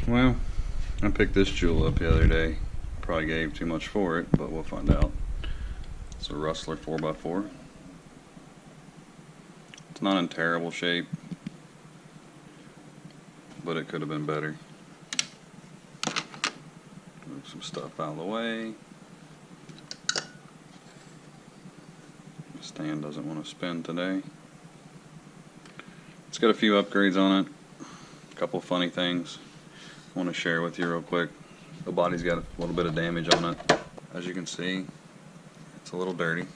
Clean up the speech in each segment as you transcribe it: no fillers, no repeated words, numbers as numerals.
Well, I picked this jewel up the other day. Probably gave too much for it, but we'll find out. It's a Rustler 4x4. It's not in terrible shape, but it could have been better. Move some stuff out of the way. The stand doesn't want to spin today. It's got a few upgrades on it. A couple of funny things I want to share with you real quick. The body's got a little bit of damage on it. As you can see, it's a little dirty.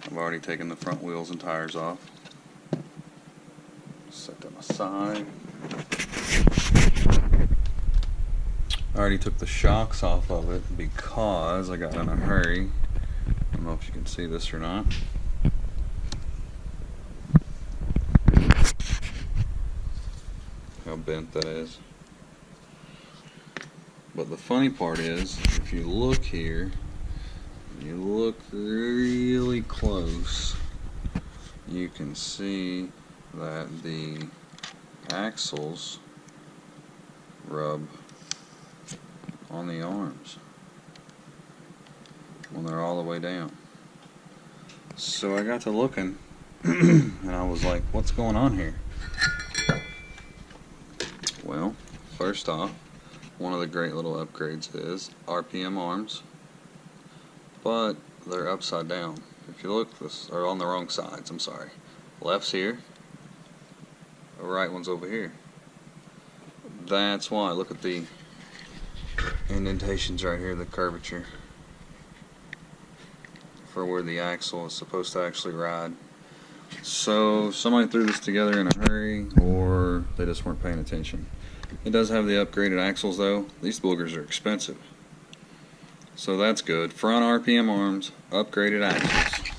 I've already taken the front wheels and tires off. Set them aside. I already took the shocks off of it because I got in a hurry. I don't know if you can see this or not. How bent that is. But the funny part is, if you look here, you look really close, you can see that the axles rub on the arms when they're all the way down. So I got to looking and I was like, what's going on here? Well, first off, one of the great little upgrades is RPM arms, but they're upside down. If you look, this are on the wrong sides, I'm sorry. Left's here, the right one's over here. That's why. Look at the indentations right here, the curvature for where the axle is supposed to actually ride. So somebody threw this together in a hurry, or they just weren't paying attention. It does have the upgraded axles though. These boogers are expensive, so that's good. Front RPM arms, upgraded axles.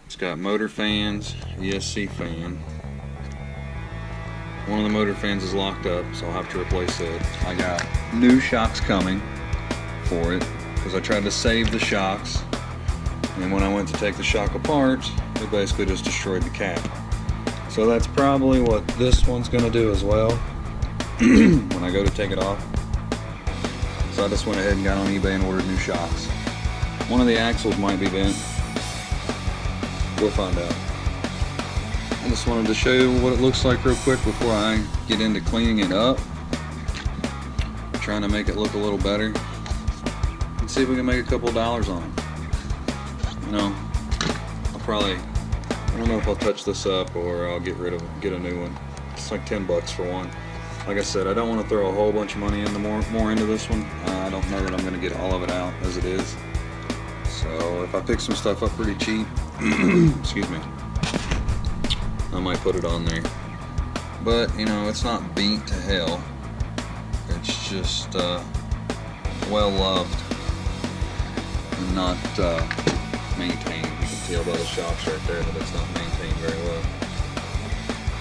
It's got motor fans, ESC fan. One of the motor fans is locked up, so I'll have to replace it. I got new shocks coming for it because I tried to save the shocks, and when I went to take the shock apart, it basically just destroyed the cap. So that's probably what this one's going to do as well when I go to take it off. So I just went ahead and got on eBay and ordered new shocks. One of the axles might be bent. We'll find out. I just wanted to show you what it looks like real quick before I get into cleaning it up. Trying to make it look a little better. And see if we can make a couple dollars on it. You know, I don't know if I'll touch this up or I'll get a new one. It's like 10 bucks for one. Like I said, I don't want to throw a whole bunch of money into more into this one. I don't know that I'm going to get all of it out as it is. So if I pick some stuff up pretty cheap, excuse me, I might put it on there. But you know, it's not beat to hell. It's just well loved and not maintained. You can tell by the shocks right there that it's not maintained very well.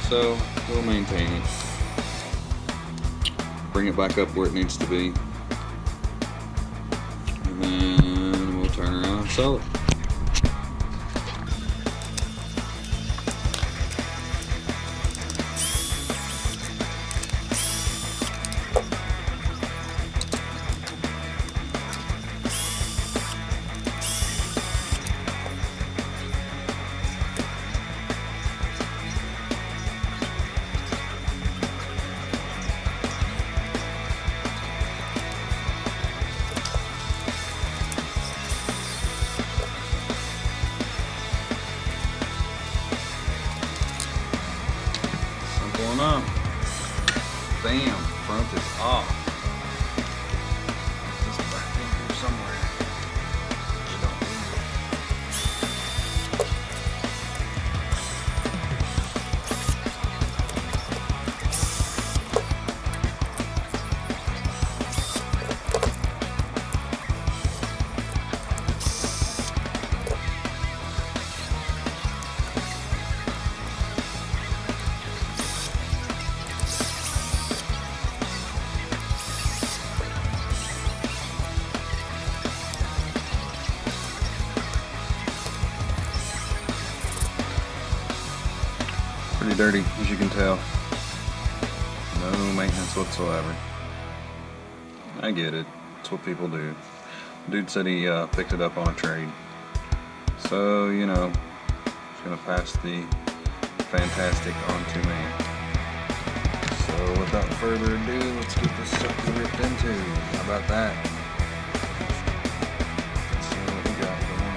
So we'll maintain it. Bring it back up where it needs to be. And then we'll turn around and sell it. Going up. Bam, front is off. It's back in here somewhere. You don't need it. Pretty dirty, as you can tell. No maintenance whatsoever. I get it. It's what people do. Dude said he picked it up on a trade. So, you know, he's going to pass the fantastic on to me. So, without further ado, let's get this sucker ripped into. How about that? Let's see what we got going on.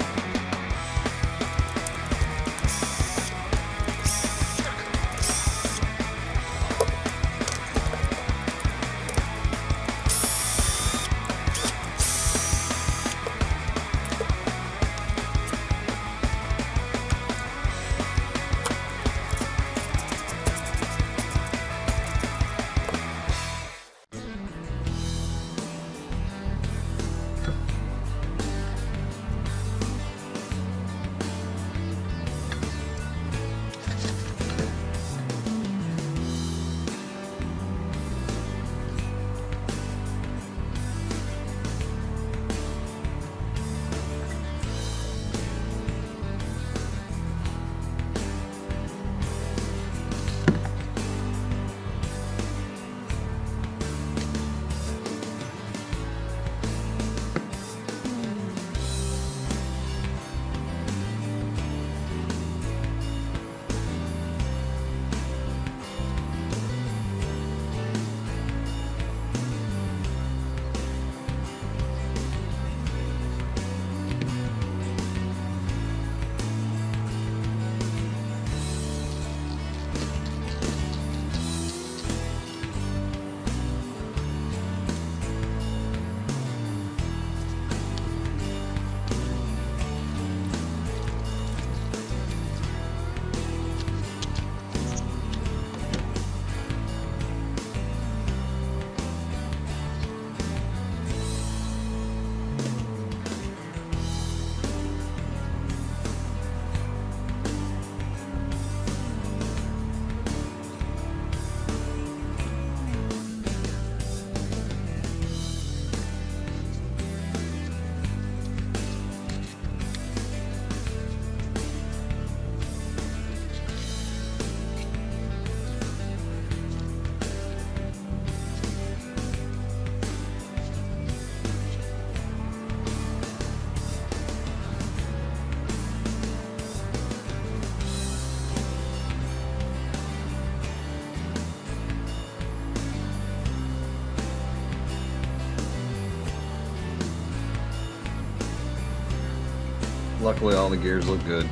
Luckily all the gears look good.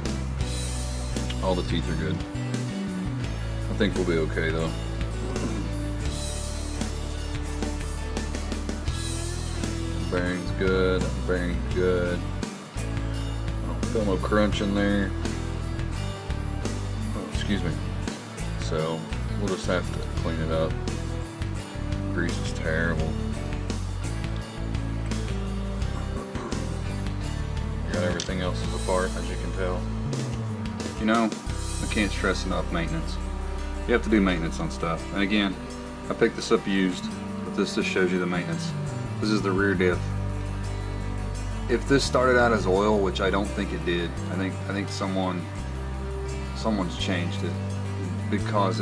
All the teeth are good. I think we'll be okay though. Bearing's good, bearing's good. I don't feel no crunch in there. Oh, excuse me. So we'll just have to clean it up. Grease is terrible. Everything else is apart, as you can tell. You know, I can't stress enough maintenance. You have to do maintenance on stuff. And again, I picked this up used, but this just shows you the maintenance. This is the rear diff. If this started out as oil, which I don't think it did, I think someone's changed it, because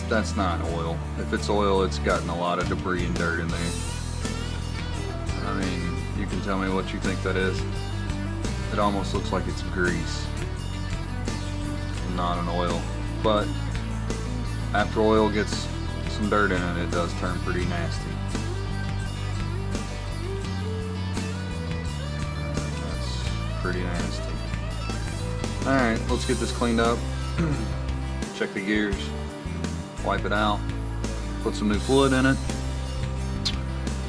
that's not oil. If it's oil, it's gotten a lot of debris and dirt in there. I mean, you can tell me what you think that is. It almost looks like it's grease, not an oil. But after oil gets some dirt in it, it does turn pretty nasty. That's pretty nasty. Alright, let's get this cleaned up. Check the gears, wipe it out, put some new fluid in it,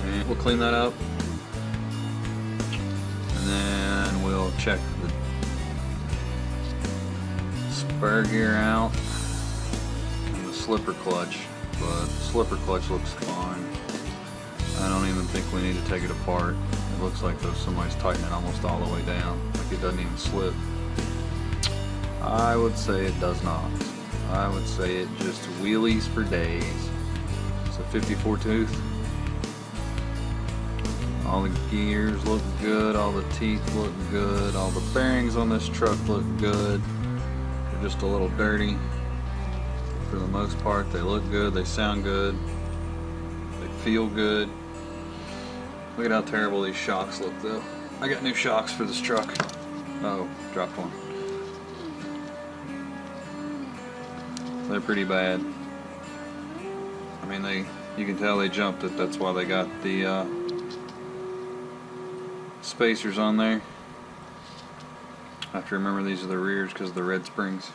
and we'll clean that up. And then we'll check the spur gear out and the slipper clutch, but the slipper clutch looks fine. I don't even think we need to take it apart. It looks like somebody's tightening it almost all the way down, like it doesn't even slip. I would say it does not. I would say it just wheelies for days. It's a 54 tooth. All the gears look good, all the teeth look good, all the bearings on this truck look good. just a little dirty. For the most part, they look good, they sound good, they feel good. Look at how terrible these shocks look though. I got new shocks for this truck. Oh, dropped one. They're pretty bad. I mean, you can tell they jumped it. That's why they got the spacers on there. I have to remember these are the rears because of the red springs.